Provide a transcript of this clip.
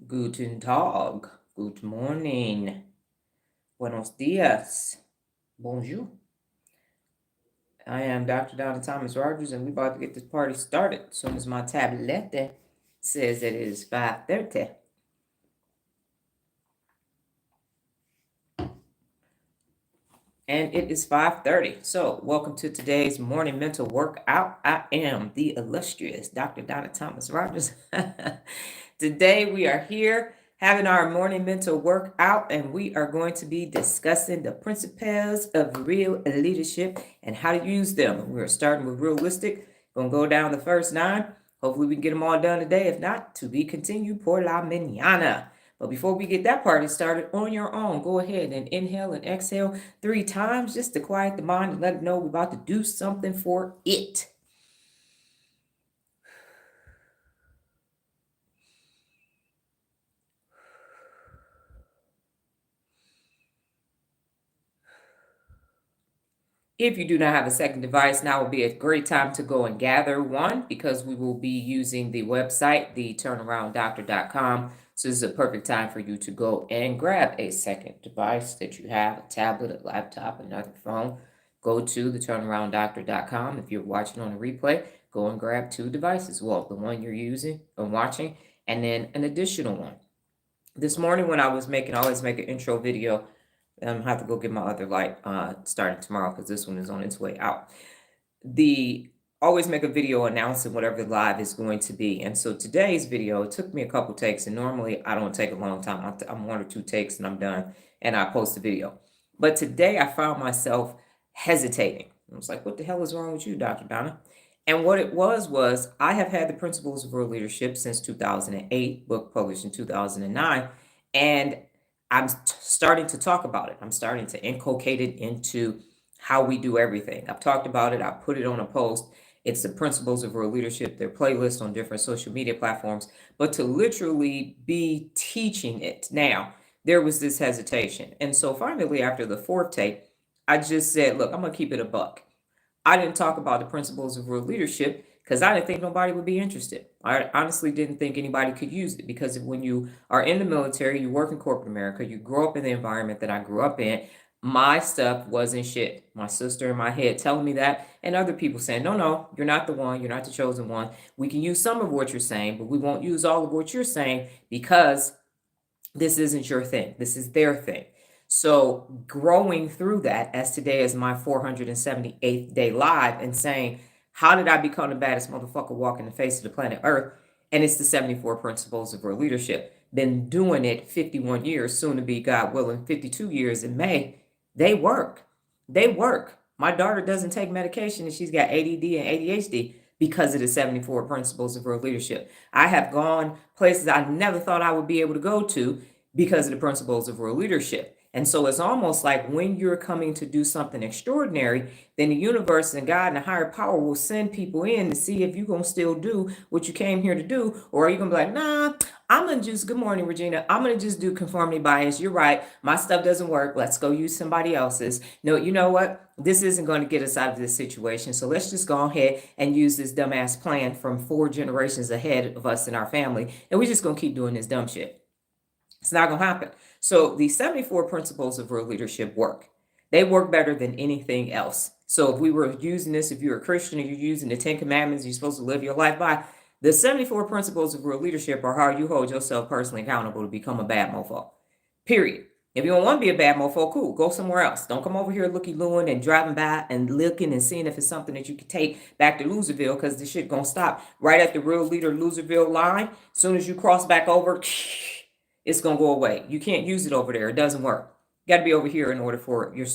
Guten Tag. Good morning. Buenos dias. Bonjour. I am Dr. Donna Thomas-Rodgers, and we're about to get this party started as soon as my tablette says it is 5:30. And it is 5:30. So welcome to today's morning mental workout. I am the illustrious Dr. Donna Thomas-Rodgers. Today we are here having our morning mental workout, and we are going to be discussing the principles of real leadership and how to use them. We're starting with realistic. Gonna go down the first 9. Hopefully we can get them all done today. If not, to be continued por la mañana. But before we get that party started on your own, go ahead and inhale and exhale 3 times just to quiet the mind and let it know we're about to do something for it. If you do not have a second device, now would be a great time to go and gather one, because we will be using the website, theturnarounddoctor.com. So this is a perfect time for you to go and grab a second device that you have, a tablet, a laptop, another phone. Go to theturnarounddoctor.com. If you're watching on a replay, go and grab 2 devices. Well, the one you're using or watching, and then an additional one. This morning when I was I always make an intro video. I have to go get my other light starting tomorrow because this one is on its way out. Always make a video announcing whatever the live is going to be. And so today's video, it took me a couple takes, and normally I don't take a long time. I'm 1 or 2 takes and I'm done, and I post the video. But today I found myself hesitating. I was like, what the hell is wrong with you, Dr. Donna? And what it was I have had the Principles of Real Leadership since 2008, book published in 2009. And I'm starting to talk about it. I'm starting to inculcate it into how we do everything. I've talked about it. I put it on a post. It's the Principles of Real Leadership, their playlist on different social media platforms. But to literally be teaching it now, there was this hesitation. And so finally, after the 4th take, I just said, look, I'm going to keep it a buck. I didn't talk about the Principles of Real Leadership because I didn't think nobody would be interested. I honestly didn't think anybody could use it, because when you are in the military, you work in corporate America, you grow up in the environment that I grew up in, my stuff wasn't shit. My sister in my head telling me that, and other people saying, no, you're not the one, you're not the chosen one. We can use some of what you're saying, but we won't use all of what you're saying because this isn't your thing. This is their thing. So growing through that, as today is my 478th day live, and saying, how did I become the baddest motherfucker walking the face of the planet Earth? And it's the 74 Principles of Real Leadership. Been doing it 51 years, soon to be, God willing, 52 years in May. They work. They work. My daughter doesn't take medication, and she's got ADD and ADHD because of the 74 Principles of Real Leadership. I have gone places I never thought I would be able to go to because of the Principles of Real Leadership. And so it's almost like when you're coming to do something extraordinary, then the universe and God and the higher power will send people in to see if you're going to still do what you came here to do, or are you going to be like, nah, I'm going to just, good morning, Regina, I'm going to just do conformity bias. You're right. My stuff doesn't work. Let's go use somebody else's. No, you know what? This isn't going to get us out of this situation. So let's just go ahead and use this dumbass plan from 4 generations ahead of us in our family. And we're just going to keep doing this dumb shit. It's not going to happen. So the 74 Principles of Real Leadership work. They work better than anything else. So if we were using this, if you're a Christian and you're using the 10 Commandments you're supposed to live your life by, the 74 Principles of Real Leadership are how you hold yourself personally accountable to become a bad mofo. Period. If you don't want to be a bad mofo, cool. Go somewhere else. Don't come over here looky-looing and driving by and looking and seeing if it's something that you can take back to Loserville, because this shit gonna stop right at the Real Leader Loserville line. As soon as you cross back over, it's going to go away. You can't use it over there. It doesn't work. You got to be over here in order for your